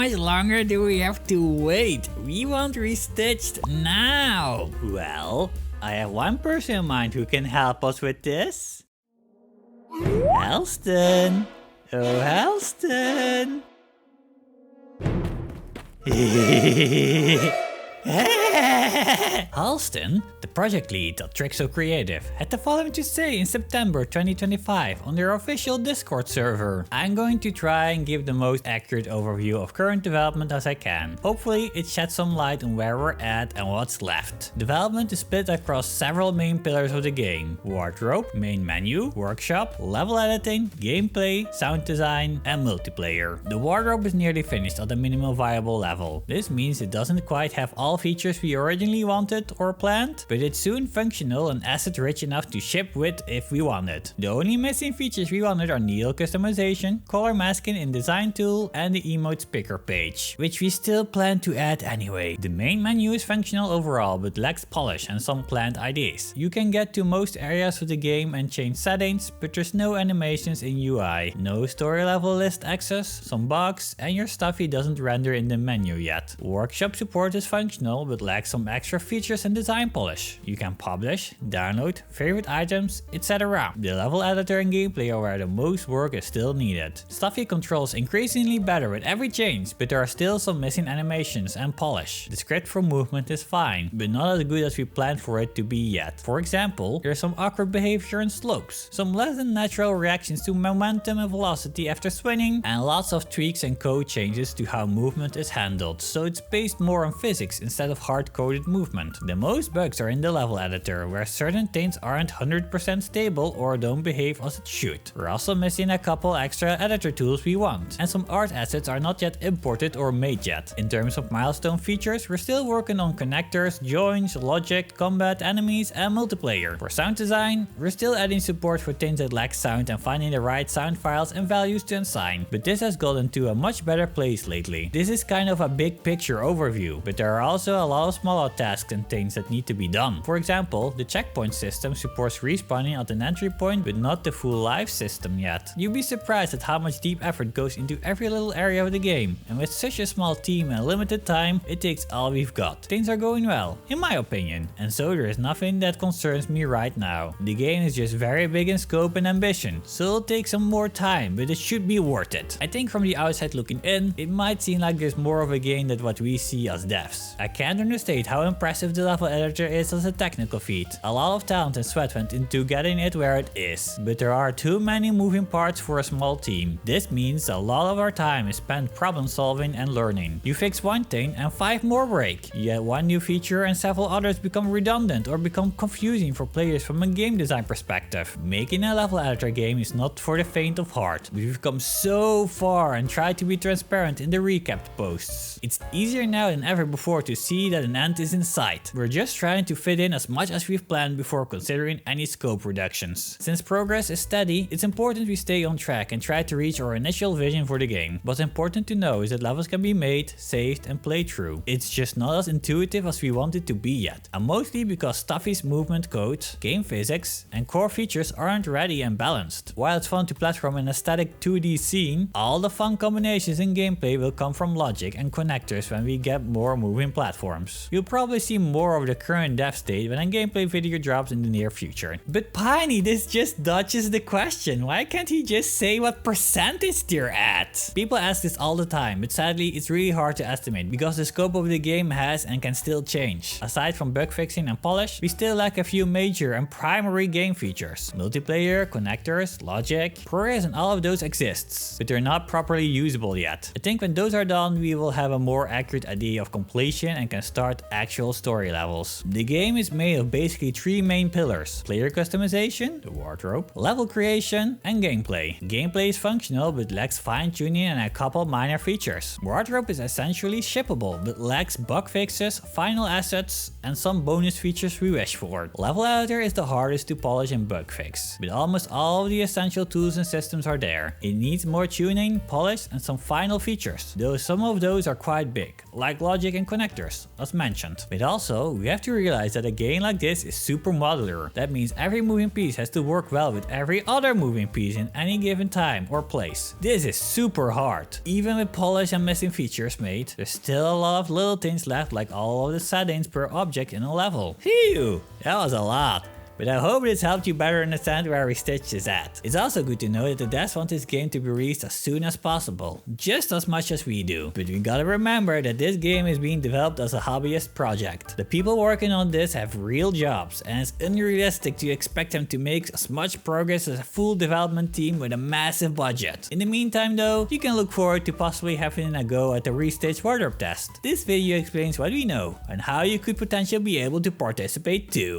much longer do we have to wait? We want Restitched now! Well, I have one person in mind who can help us with this. Halston! Oh, Halston! Halston, the project lead at Trixel Creative, had the following to say in September 2025 on their official Discord server. I'm going to try and give the most accurate overview of current development as I can. Hopefully it sheds some light on where we're at and what's left. Development is split across several main pillars of the game: wardrobe, main menu, workshop, level editing, gameplay, sound design, and multiplayer. The wardrobe is nearly finished at the minimal viable level. This means it doesn't quite have all features we originally wanted or planned, but it's soon functional and asset rich enough to ship with if we want it. The only missing features we wanted are needle customization, color masking in design tool, and the emotes picker page, which we still plan to add anyway. The main menu is functional overall but lacks polish and some planned ideas. You can get to most areas of the game and change settings, but there's no animations in UI, no story level list access, some bugs, and your stuffy doesn't render in the menu yet. Workshop support is functional but lacks some extra features and design polish. You can publish, download, favorite items, etc. The level editor and gameplay are where the most work is still needed. Stuffy controls increasingly better with every change, but there are still some missing animations and polish. The script for movement is fine, but not as good as we planned for it to be yet. For example, there's some awkward behavior in slopes, some less than natural reactions to momentum and velocity after swinging, and lots of tweaks and code changes to how movement is handled, so it's based more on physics instead of hard-coded movement. The most bugs are in the level editor, where certain things aren't 100% stable or don't behave as it should. We're also missing a couple extra editor tools we want, and some art assets are not yet imported or made yet. In terms of milestone features, we're still working on connectors, joins, logic, combat, enemies, and multiplayer. For sound design, we're still adding support for things that lack sound and finding the right sound files and values to assign, but this has gotten to a much better place lately. This is kind of a big picture overview, but there are also a lot of smaller tasks and things that need to be done. For example, the checkpoint system supports respawning at an entry point, but not the full life system yet. You'd be surprised at how much deep effort goes into every little area of the game, and with such a small team and limited time, it takes all we've got. Things are going well, in my opinion, and so there is nothing that concerns me right now. The game is just very big in scope and ambition, so it'll take some more time, but it should be worth it. I think from the outside looking in, it might seem like there's more of a game than what we see as devs. I can't understate how impressive the level editor is as a technical feat. A lot of talent and sweat went into getting it where it is, but there are too many moving parts for a small team. This means a lot of our time is spent problem solving and learning. You fix one thing and 5 more break. You add one new feature and several others become redundant or become confusing for players from a game design perspective. Making a level editor game is not for the faint of heart. We've come so far and tried to be transparent in the recapped posts. It's easier now than ever before to see that an end is in sight. We're just trying to fit in as much as we've planned before considering any scope reductions. Since progress is steady, it's important we stay on track and try to reach our initial vision for the game. What's important to know is that levels can be made, saved, and played through. It's just not as intuitive as we want it to be yet, and mostly because Stuffy's movement code, game physics, and core features aren't ready and balanced. While it's fun to platform in a static 2D scene, all the fun combinations in gameplay will come from logic and connectors when we get more moving platforms. You'll probably see more of the current dev state when a gameplay video drops in the near future. But Piney, this just dodges the question. Why can't he just say what percentage they're at? People ask this all the time, but sadly it's really hard to estimate because the scope of the game has and can still change. Aside from bug fixing and polish, we still lack a few major and primary game features. Multiplayer, connectors, logic, progress, and all of those exists, but they're not properly usable yet. I think when those are done, we will have a more accurate idea of completion and can start actual story levels. The game is made of basically 3 main pillars: player customization, the wardrobe, level creation, and gameplay. Gameplay is functional but lacks fine-tuning and a couple minor features. Wardrobe is essentially shippable but lacks bug fixes, final assets, and some bonus features we wish for. Level editor is the hardest to polish and bug fix, but almost all of the essential tools and systems are there. It needs more tuning, polish, and some final features, though some of those are quite big, like logic and connectors. features, as mentioned. But also, we have to realize that a game like this is super modular. That means every moving piece has to work well with every other moving piece in any given time or place. This is super hard. Even with polish and missing features made, there's still a lot of little things left, like all of the settings per object in a level. Phew, that was a lot. But I hope this helped you better understand where Restitched is at. It's also good to know that the devs want this game to be released as soon as possible, just as much as we do. But we gotta remember that this game is being developed as a hobbyist project. The people working on this have real jobs, and it's unrealistic to expect them to make as much progress as a full development team with a massive budget. In the meantime though, you can look forward to possibly having a go at the Restitched wardrobe test. This video explains what we know, and how you could potentially be able to participate too.